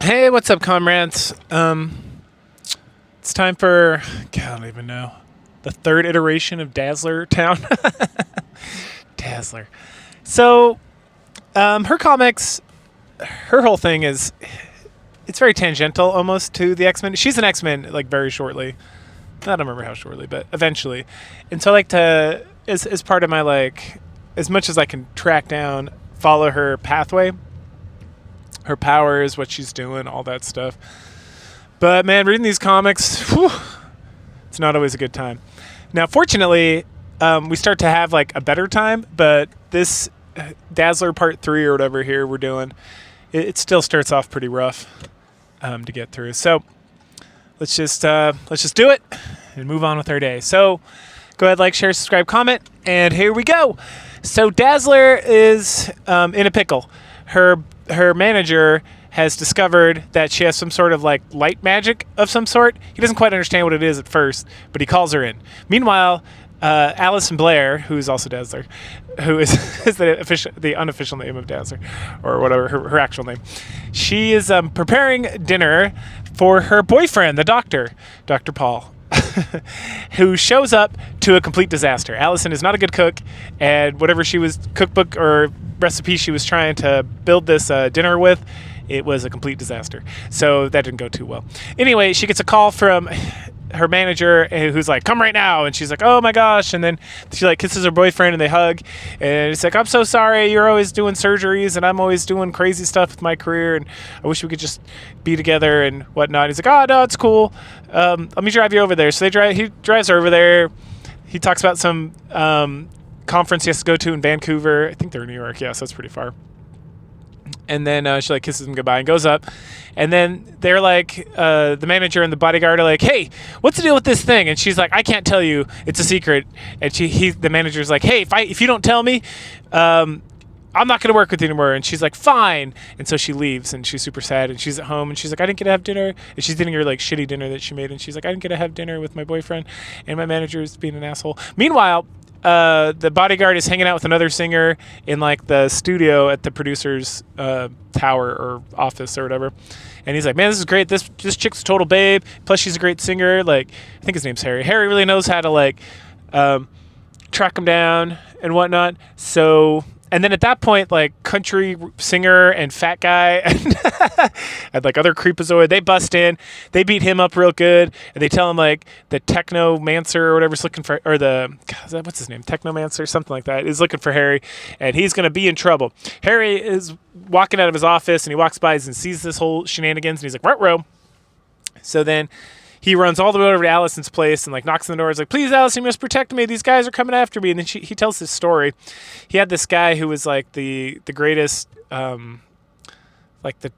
Hey, what's up, comrades? It's time for, God, I don't even know, the third iteration of Dazzler Town. Dazzler. So, her comics, her whole thing is, it's very tangential almost to the X-Men. She's an X-Men, like, very shortly. I don't remember how shortly, but eventually. And so I like to, as part of my, like, as much as I can track down, follow her pathway, her powers, what she's doing, all that stuff. But man, reading these comics, whew, it's not always a good time. Now, fortunately, we start to have like a better time, but this Dazzler Part 3 or whatever here we're doing, it still starts off pretty rough to get through. So let's just do it and move on with our day. So go ahead, like, share, subscribe, comment, and here we go. So Dazzler is in a pickle. Her manager has discovered that she has some sort of like light magic of some sort. He doesn't quite understand what it is at first, but he calls her in. Meanwhile, Alison Blair, who is also Dazzler, who is the unofficial name of Dazzler, or whatever her actual name, she is preparing dinner for her boyfriend, the doctor, Dr. Paul, who shows up to a complete disaster. Allison is not a good cook, and whatever she was cookbook or recipe she was trying to build this dinner with, it was a complete disaster. So that didn't go too well. Anyway, she gets a call from her manager who's like, come right now. And she's like, oh my gosh. And then she like kisses her boyfriend and they hug. And it's like, I'm so sorry. You're always doing surgeries and I'm always doing crazy stuff with my career. And I wish we could just be together and whatnot. He's like, oh no, it's cool. Let me drive you over there. So he drives her over there. He talks about some conference he has to go to in Vancouver. I think they're in New York. Yeah, so it's pretty far. And then she like kisses him goodbye and goes up. And then they're like, the manager and the bodyguard are like, hey, what's the deal with this thing? And she's like, I can't tell you. It's a secret. And the manager's like, hey, if you don't tell me, I'm not going to work with you anymore. And she's like, fine. And so she leaves and she's super sad. And she's at home and she's like, I didn't get to have dinner. And she's eating her like shitty dinner that she made. And she's like, I didn't get to have dinner with my boyfriend. And my manager's being an asshole. Meanwhile, the bodyguard is hanging out with another singer in like the studio at the producer's tower or office or whatever. And he's like, man, this is great. This chick's a total babe. Plus she's a great singer. Like, I think his name's Harry. Harry really knows how to like track him down and whatnot. So, and then at that point, like country singer and fat guy and like other creepazoid, they bust in, they beat him up real good, and they tell him like the technomancer or whatever's looking for, or what's his name, technomancer, something like that, is looking for Harry, and he's gonna be in trouble. Harry is walking out of his office, and he walks by and sees this whole shenanigans, and he's like, ruh-roh. So then he runs all the way over to Allison's place and like knocks on the door. He's like, please, Allison, you must protect me. These guys are coming after me. And then he tells his story. He had this guy who was like the greatest, like the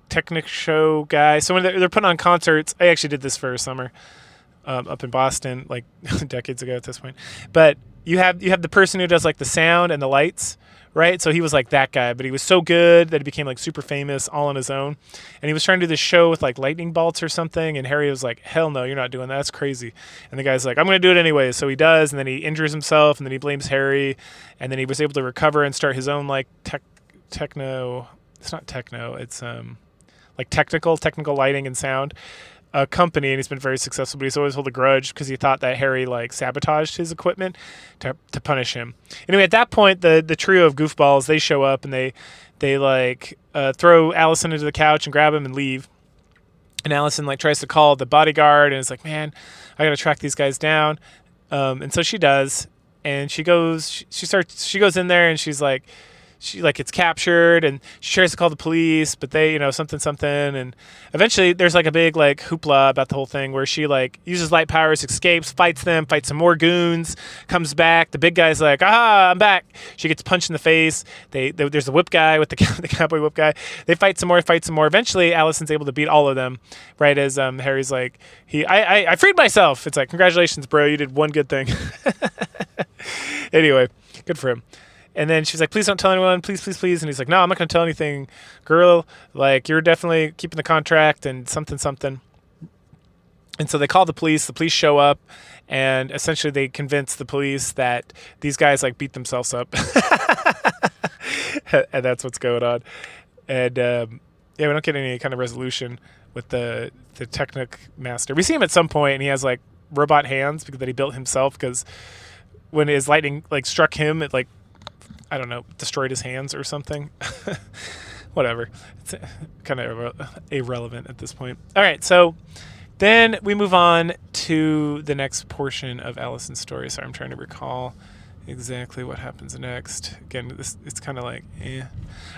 technic show guy. So when they're putting on concerts, I actually did this for a summer up in Boston, like decades ago at this point. But you have the person who does like the sound and the lights, right? So he was like that guy, but he was so good that he became like super famous all on his own. And he was trying to do this show with like lightning bolts or something. And Harry was like, hell no, you're not doing that. That's crazy. And the guy's like, I'm going to do it anyway. So he does. And then he injures himself and then he blames Harry. And then he was able to recover and start his own like techno. It's not techno. It's like technical lighting and sound company, and he's been very successful, but he's always held a grudge because he thought that Harry like sabotaged his equipment to punish him. Anyway, at that point, the trio of goofballs, they show up and they like throw Allison into the couch and grab him and leave. And Allison like tries to call the bodyguard and is like, man, I gotta track these guys down. And so she does, and she goes in there and she like gets captured and she tries to call the police, but they, something. And eventually there's like a big like hoopla about the whole thing where she like uses light powers, escapes, fights some more goons, comes back. The big guy's like, aha, I'm back. She gets punched in the face. There's a whip guy with the cowboy whip guy. They fight some more. Eventually Allison's able to beat all of them, right as Harry's like, I freed myself. It's like, congratulations, bro. You did one good thing. Anyway, good for him. And then she's like, please don't tell anyone, please, please, please. And he's like, no, I'm not going to tell anything, girl. Like, you're definitely keeping the contract and something. And so they call the police. The police show up, and essentially they convince the police that these guys, like, beat themselves up. And that's what's going on. And Yeah, we don't get any kind of resolution with the Technic Master. We see him at some point, and he has like robot hands because that he built himself. Because when his lightning like struck him, it like, I don't know, destroyed his hands or something. Whatever. It's kind of irrelevant at this point. All right, so then we move on to the next portion of Allison's story. Sorry, I'm trying to recall exactly what happens next. Again, it's kind of like, eh.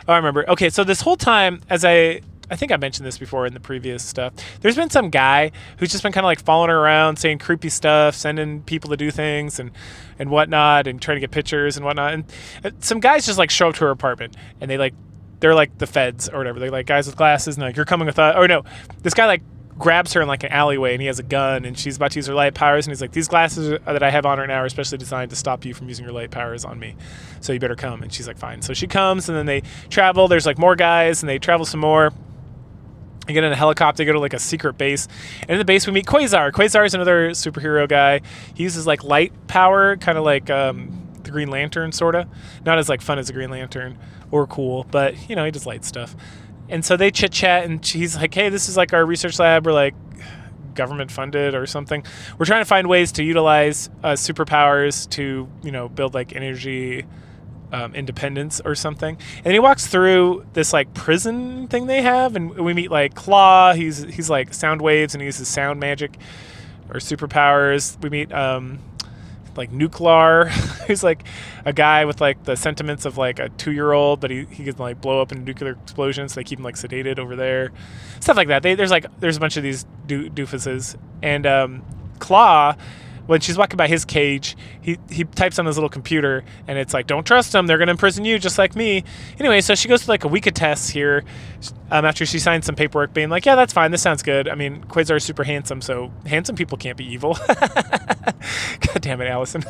Oh, I remember. Okay, so this whole time, as I think I mentioned this before in the previous stuff, there's been some guy who's just been kind of like following her around, saying creepy stuff, sending people to do things and whatnot, and trying to get pictures and whatnot. And some guys just like show up to her apartment, and they're like the feds or whatever. They're like guys with glasses, and like, you're coming with us. Or no, this guy like grabs her in like an alleyway, and he has a gun, and she's about to use her light powers, and he's like, these glasses that I have on right now are especially designed to stop you from using your light powers on me, so you better come. And she's like, fine. So she comes, and then they travel. There's like more guys, and they travel some more. They get in a helicopter, go to like a secret base, and in the base we meet Quasar. Quasar is another superhero guy. He uses like light power, kind of like the Green Lantern, sort of. Not as like fun as a Green Lantern or cool, but you know, he does light stuff. And so they chit chat, and he's like, hey, this is like our research lab. We're like government funded or something. We're trying to find ways to utilize superpowers to, you know, build like energy independence or something. And he walks through this like prison thing they have, and we meet like Claw. He's like sound waves, and he uses sound magic or superpowers. We meet like Nuclear, who's like a guy with like the sentiments of like a 2-year-old, but he can like blow up in nuclear explosions, so they keep him like sedated over there, stuff like that. There's a bunch of these doofuses. And Claw, when she's walking by his cage, he types on his little computer, and it's like, don't trust them, they're going to imprison you just like me. Anyway, so she goes through like a week of tests here after she signs some paperwork being like, yeah, that's fine, this sounds good. I mean, Quasar is super handsome, so handsome people can't be evil. God damn it, Allison.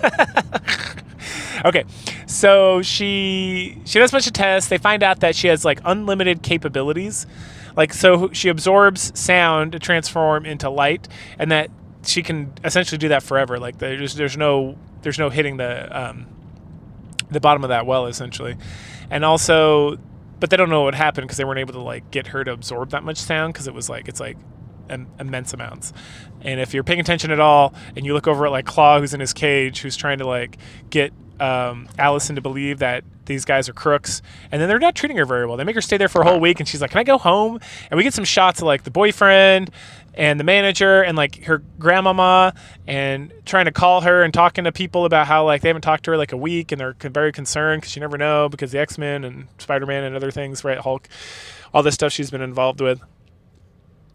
Okay, so she does a bunch of tests. They find out that she has like unlimited capabilities. Like, so she absorbs sound to transform into light, and that she can essentially do that forever. Like there's no hitting the bottom of that well, essentially. And also, but they don't know what happened because they weren't able to like get her to absorb that much sound, because it's like immense amounts. And if you're paying attention at all, and you look over at like Claw, who's in his cage, who's trying to like get Allison to believe that these guys are crooks, and then they're not treating her very well. They make her stay there for a whole week, and she's like, can I go home? And we get some shots of like the boyfriend and the manager and like her grandmama, and trying to call her and talking to people about how like they haven't talked to her like a week, and they're very concerned because you never know, because the X-Men and Spider-Man and other things, right, Hulk, all this stuff she's been involved with.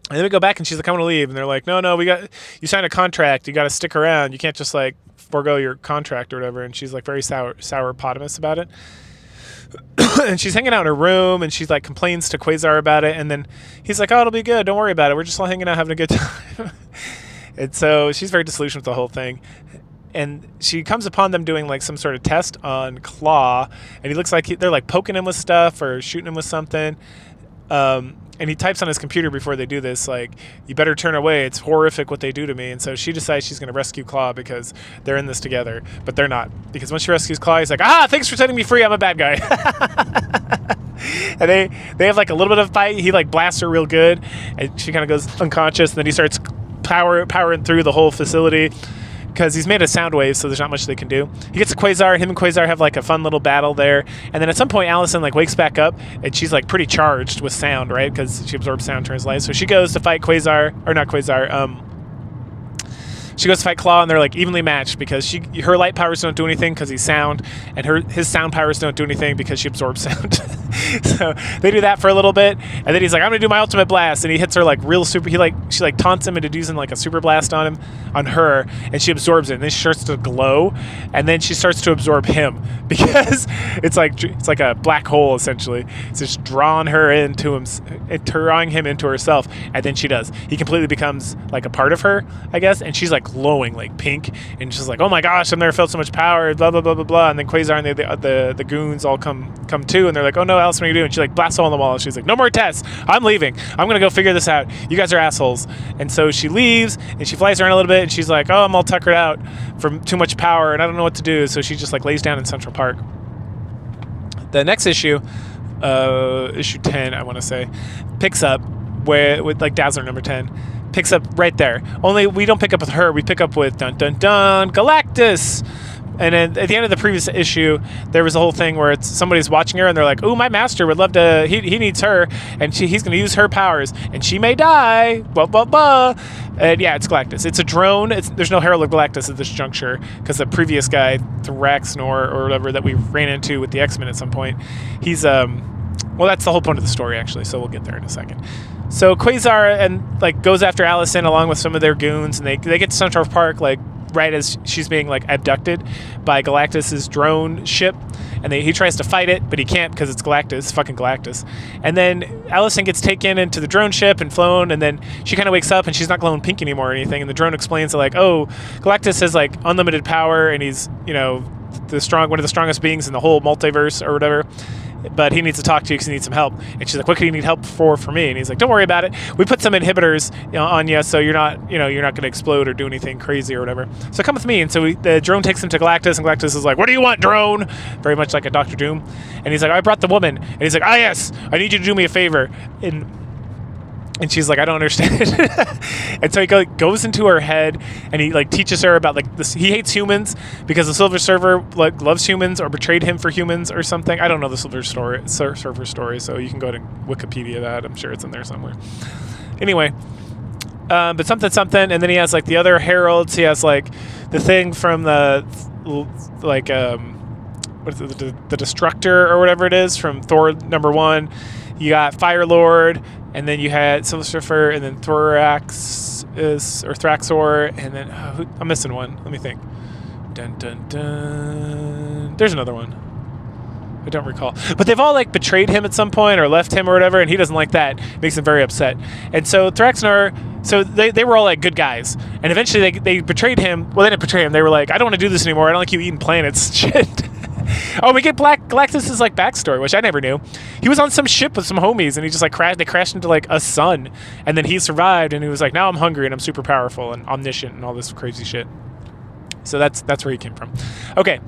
And then we go back, and she's like, I want to leave. And they're like, no, you signed a contract. You got to stick around. You can't just like forego your contract or whatever. And she's like very sour-potamus about it. And she's hanging out in her room, and she's like complains to Quasar about it. And then he's like, oh, it'll be good. Don't worry about it. We're just all hanging out, having a good time. And so she's very disillusioned with the whole thing. And she comes upon them doing like some sort of test on Claw, and he looks like they're like poking him with stuff or shooting him with something. And he types on his computer before they do this, like, you better turn away. It's horrific what they do to me. And so she decides she's going to rescue Claw because they're in this together. But they're not. Because when she rescues Claw, he's like, thanks for setting me free. I'm a bad guy. And they have like a little bit of a fight. He like blasts her real good, and she kind of goes unconscious. And then he starts powering through the whole facility, because he's made of sound waves, so there's not much they can do. He gets to Quasar, and him and Quasar have like a fun little battle there. And then at some point, Allison like wakes back up, and she's like pretty charged with sound, right? Because she absorbs sound, turns light. So she goes to fight Quasar, or not Quasar. She goes to fight Claw, and they're like evenly matched, because her light powers don't do anything because he's sound, and his sound powers don't do anything because she absorbs sound. So they do that for a little bit, and then he's like, I'm gonna do my ultimate blast, and he hits her like real super. She like taunts him into using like a super blast on her, and she absorbs it, and then she starts to glow, and then she starts to absorb him, because it's like a black hole essentially. It's just drawing him into herself, and then she does. He completely becomes like a part of her, I guess, and she's like glowing like pink, and she's like, oh my gosh, I've never felt so much power, blah blah blah blah blah. And then Quasar and the goons all come too, and they're like, oh no, Alice, what are you doing? And she like blasts a hole in the wall, and she's like, no more tests, I'm leaving, I'm gonna go figure this out, you guys are assholes. And so she leaves, and she flies around a little bit, and she's like, oh, I'm all tuckered out from too much power, and I don't know what to do. So she just like lays down in Central Park. The next issue, issue 10, I want to say, picks up with like Dazzler number 10, picks up right there. Only we don't pick up with her. We pick up with dun dun dun Galactus. And then at the end of the previous issue, there was a whole thing where somebody's watching her and they're like, "Oh, my master would love to. He needs her, and he's going to use her powers, and she may die." Blah blah blah. And yeah, it's Galactus. It's a drone. There's no Herald of Galactus at this juncture because the previous guy, Thraxnor or whatever, that we ran into with the X-Men at some point, he's well, that's the whole point of the story actually. So we'll get there in a second. So Quasar and like goes after Allison along with some of their goons, and they get to Central Park like right as she's being like abducted by Galactus's drone ship, and he tries to fight it, but he can't because it's Galactus, fucking Galactus. And then Allison gets taken into the drone ship and flown, and then she kind of wakes up and she's not glowing pink anymore or anything. And the drone explains that like, oh, Galactus has like unlimited power, and he's one of the strongest beings in the whole multiverse or whatever. But he needs to talk to you because he needs some help. And she's like, "What could you need help for me?" And he's like, "Don't worry about it. We put some inhibitors on you, so you're not going to explode or do anything crazy or whatever. So come with me." And so the drone takes him to Galactus, and Galactus is like, "What do you want, drone?" Very much like a Doctor Doom. And he's like, "I brought the woman." And he's like, "Ah, yes, I need you to do me a favor." And she's like, "I don't understand." And so he goes into her head, and he like teaches her about like this. He hates humans because the Silver Surfer like loves humans or betrayed him for humans or something. I don't know the Silver Surfer story, so you can go to Wikipedia that. I'm sure it's in there somewhere. Anyway, but something, and then he has like the other heralds. He has like the thing from the like what is it, the Destructor or whatever it is from Thor #1. You got Fire Lord. And then you had Silver Surfer, and then Thraxor, and then I'm missing one. Let me think. Dun dun dun. There's another one. I don't recall. But they've all like betrayed him at some point or left him or whatever, and he doesn't like that. It makes him very upset. And so Thraxnor, so they were all like good guys, and eventually they betrayed him. Well, they didn't betray him. They were like, "I don't want to do this anymore. I don't like you eating planets." Shit. Oh, we get Galactus' like backstory, which I never knew. He was on some ship with some homies, and he just like crashed. They crashed into like a sun, and then he survived, and he was like, "Now I'm hungry, and I'm super powerful and omniscient, and all this crazy shit." So that's where he came from. Okay,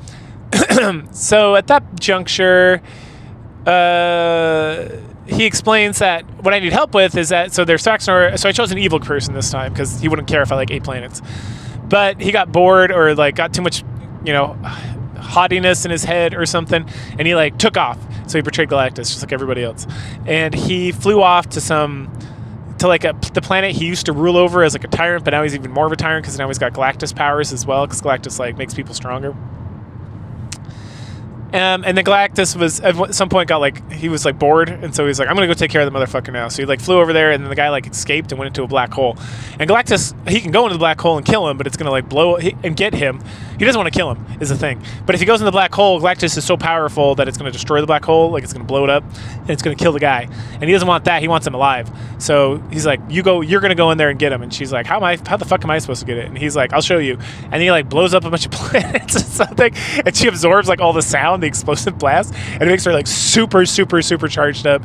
so at that juncture, he explains that what I need help with is that there's Thraxnor. So I chose an evil person this time because he wouldn't care if I like ate planets, but he got bored or like got too much, haughtiness in his head or something, and he like took off. So he betrayed Galactus just like everybody else, and he flew off to the planet he used to rule over as like a tyrant, but now he's even more of a tyrant because now he's got Galactus powers as well, because Galactus like makes people stronger. And then Galactus was at some point he was like bored, and so he's like, "I'm gonna go take care of the motherfucker now." So he like flew over there, and then the guy like escaped and went into a black hole. And Galactus, he can go into the black hole and kill him, but it's gonna like blow and get him. He doesn't want to kill him, is the thing. But if he goes in the black hole, Galactus is so powerful that it's gonna destroy the black hole, like it's gonna blow it up, and it's gonna kill the guy. And he doesn't want that. He wants him alive. So he's like, "You're gonna go in there and get him." And she's like, "How the fuck am I supposed to get it?" And he's like, "I'll show you." And he like blows up a bunch of planets or something, and she absorbs like all the sound, the explosive blast, and it makes her like super charged up.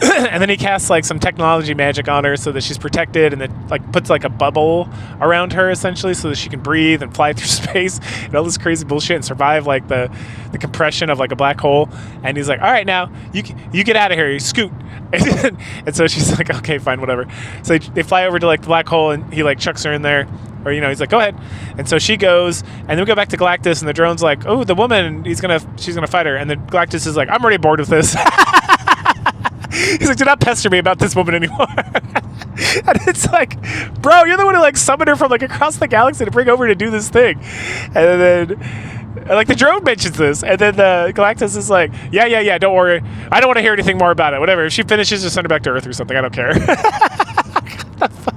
And then he casts like some technology magic on her so that she's protected, and then like puts like a bubble around her essentially so that she can breathe and fly through space and all this crazy bullshit and survive like the compression of like a black hole. And he's like, "All right, now you get out of here, you scoot." And so she's like, "Okay, fine, whatever." So they fly over to like the black hole, and he like chucks her in there. Or, he's like, "Go ahead." And so she goes, and then we go back to Galactus, and the drone's like, "Oh, the woman, she's gonna fight her." And then Galactus is like, "I'm already bored with this." He's like, "Do not pester me about this woman anymore." And it's like, bro, you're the one who like summoned her from like across the galaxy to bring over to do this thing. And then like the drone mentions this, and then the Galactus is like, yeah, don't worry, I don't want to hear anything more about it. Whatever, if she finishes, just send her back to Earth or something. I don't care. What the fuck?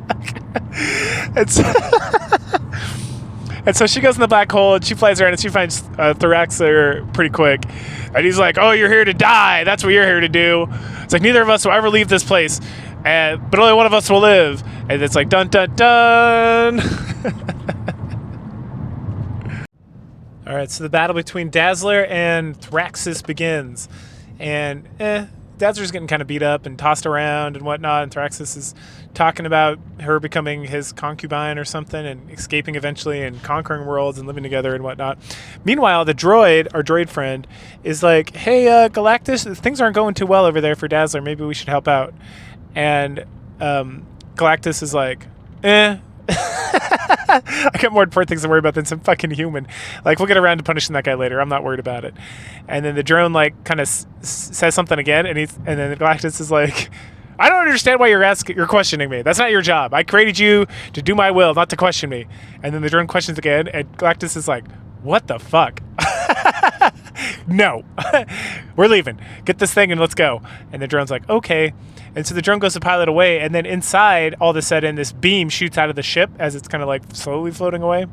And so she goes in the black hole, and she flies around, and she finds Thraxor pretty quick. And he's like, "Oh, you're here to die. That's what you're here to do." It's like, neither of us will ever leave this place, but only one of us will live. And it's like, dun, dun, dun. All right, so the battle between Dazzler and Thraxus begins. And Dazzler's getting kind of beat up and tossed around and whatnot, and Thraxus is talking about her becoming his concubine or something and escaping eventually and conquering worlds and living together and whatnot. Meanwhile, the droid, our droid friend, is like, hey, Galactus, things aren't going too well over there for Dazzler. Maybe we should help out. And Galactus is like, I got more important things to worry about than some fucking human. Like, we'll get around to punishing that guy later. I'm not worried about it. And then the drone like kind of says something again, and then Galactus is like, I don't understand why you're questioning me. That's not your job. I created you to do my will, not to question me. And then the drone questions again, and Galactus is like, what the fuck? No, we're leaving. Get this thing and let's go. And the drone's like, okay. And so the drone goes to pilot away, and then inside, all of a sudden, this beam shoots out of the ship as it's kind of like slowly floating away.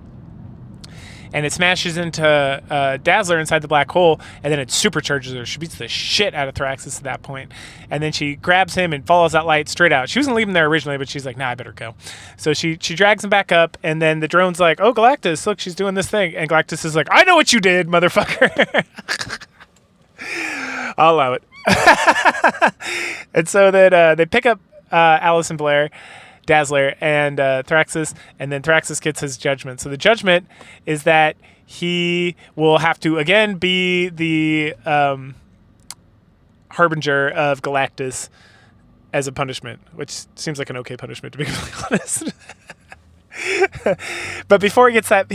And it smashes into Dazzler inside the black hole, and then it supercharges her. She beats the shit out of Thraxus at that point. And then she grabs him and follows that light straight out. She wasn't leaving there originally, but she's like, nah, I better go. So she drags him back up, and then the drone's like, oh, Galactus, look, she's doing this thing. And Galactus is like, I know what you did, motherfucker. I'll allow it. And so then they pick up Alice and Blair, Dazzler, and Thraxus, and then Thraxus gets his judgment. So the judgment is that he will have to again be the harbinger of Galactus as a punishment, which seems like an okay punishment, to be completely honest. But before he gets that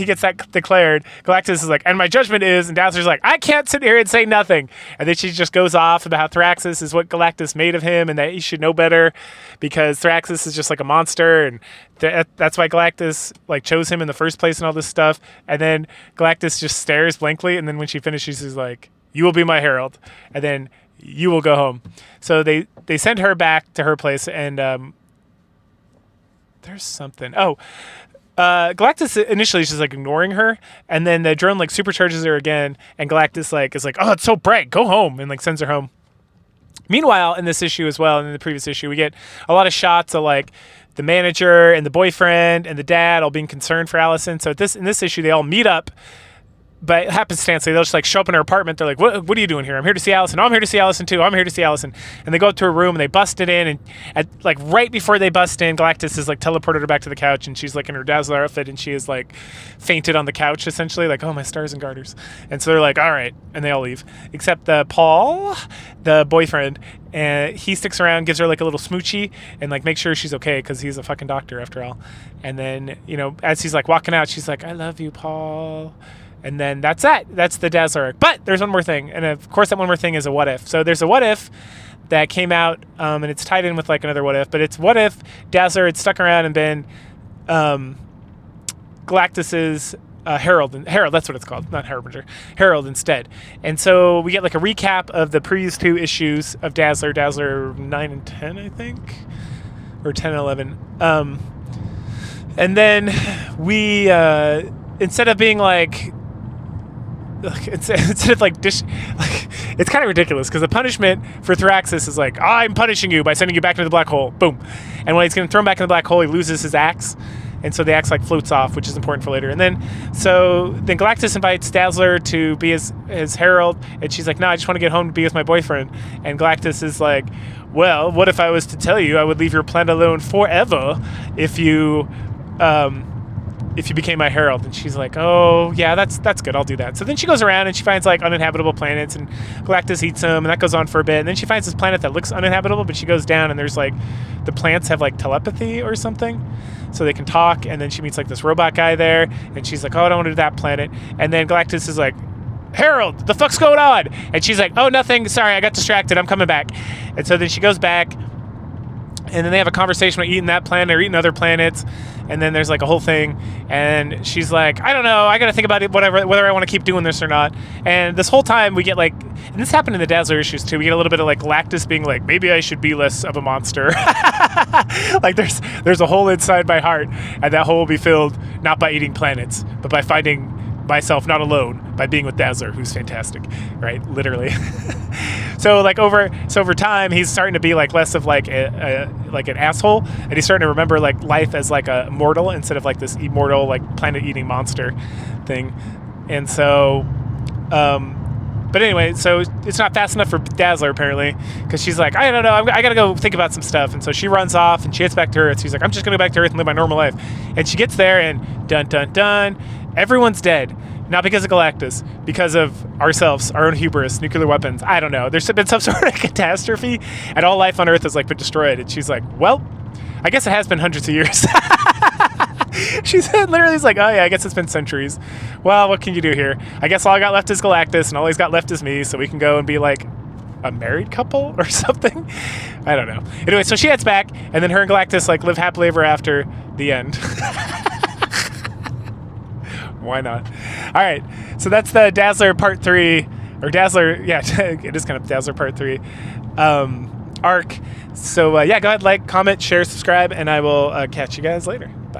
declared, Galactus is like, and my judgment is, and Dazzler's like, I can't sit here and say nothing. And then she just goes off about how Thraxus is what Galactus made of him and that he should know better because Thraxus is just like a monster, and that's why Galactus like chose him in the first place and all this stuff. And then Galactus just stares blankly, and then when she finishes, he's like, you will be my herald, and then you will go home. So they send her back to her place, and there's something. Galactus initially is just like ignoring her, and then the drone like supercharges her again, and Galactus like is like, oh, it's so bright, go home, and like sends her home. Meanwhile, in this issue as well, and in the previous issue, we get a lot of shots of like the manager and the boyfriend and the dad all being concerned for Allison. So in this issue, they all meet up. But happenstance, they'll just like show up in her apartment. They're like, what are you doing here? I'm here to see Allison. Oh, I'm here to see Allison too. I'm here to see Allison. And they go up to her room and they bust it in. And like right before they bust in, Galactus is like teleported her back to the couch, and she's like in her Dazzler outfit, and she is like fainted on the couch essentially, like, oh, my stars and garters. And so they're like, all right, and they all leave except Paul, the boyfriend, and he sticks around, gives her like a little smoochie, and like makes sure she's okay because he's a fucking doctor after all. And then as he's like walking out, she's like, I love you, Paul. And then that's that. That's the Dazzler arc. But there's one more thing. And of course, that one more thing is a what if. So there's a what if that came out, and it's tied in with like another what if. But it's what if Dazzler had stuck around and been Galactus's herald. Herald, that's what it's called. Not harbinger. Herald instead. And so we get like a recap of the previous two issues of Dazzler. Dazzler 9 and 10, I think. Or 10 and 11. And then we, instead of being like, instead of like it's kind of ridiculous because the punishment for Thraxus is like, I'm punishing you by sending you back into the black hole. Boom. And when he's going to throw him back in the black hole, he loses his axe, and so the axe like floats off, which is important for later. And then Galactus invites Dazzler to be his herald, and she's like, no, I just want to get home to be with my boyfriend. And Galactus is like, well, what if I was to tell you I would leave your planet alone forever if you became my herald? And she's like, oh yeah, that's good, I'll do that. So then she goes around and she finds like uninhabitable planets, and Galactus eats them, and that goes on for a bit. And then she finds this planet that looks uninhabitable, but she goes down and there's like the plants have like telepathy or something, so they can talk. And then she meets like this robot guy there, and she's like, oh, I don't want to do that planet. And then Galactus is like, Herald, the fuck's going on? And she's like, oh, nothing, sorry, I got distracted, I'm coming back. And so then she goes back, and then they have a conversation about eating that planet or eating other planets. And then there's like a whole thing, and she's like, I don't know, I gotta think about it, whether I want to keep doing this or not. And this whole time we get like, and this happened in the Dazzler issues too, we get a little bit of like Galactus being like, maybe I should be less of a monster. Like there's a hole inside my heart, and that hole will be filled not by eating planets, but by finding myself not alone, by being with Dazzler, who's fantastic, right? Literally. So over time, he's starting to be like less of like like an asshole, and he's starting to remember like life as like a mortal instead of like this immortal like planet-eating monster thing. And so But anyway, so it's not fast enough for Dazzler apparently, because she's like, I don't know, I gotta go think about some stuff. And so she runs off and she gets back to Earth. She's like, I'm just gonna go back to Earth and live my normal life. And she gets there and dun dun dun, everyone's dead. Not because of Galactus, because of ourselves, our own hubris, nuclear weapons. I don't know. There's been some sort of catastrophe, and all life on Earth has like been destroyed. And she's like, well, I guess it has been hundreds of years. She said, literally, it's like, oh yeah, I guess it's been centuries. Well, what can you do here? I guess all I got left is Galactus, and all he's got left is me, so we can go and be like a married couple or something. I don't know. Anyway, so she heads back, and then her and Galactus like live happily ever after. The end. Why not? All right, so that's the Dazzler Part 3, or Dazzler, yeah, it is kind of Dazzler Part 3 arc. So yeah, go ahead, like, comment, share, subscribe, and I will catch you guys later. Bye.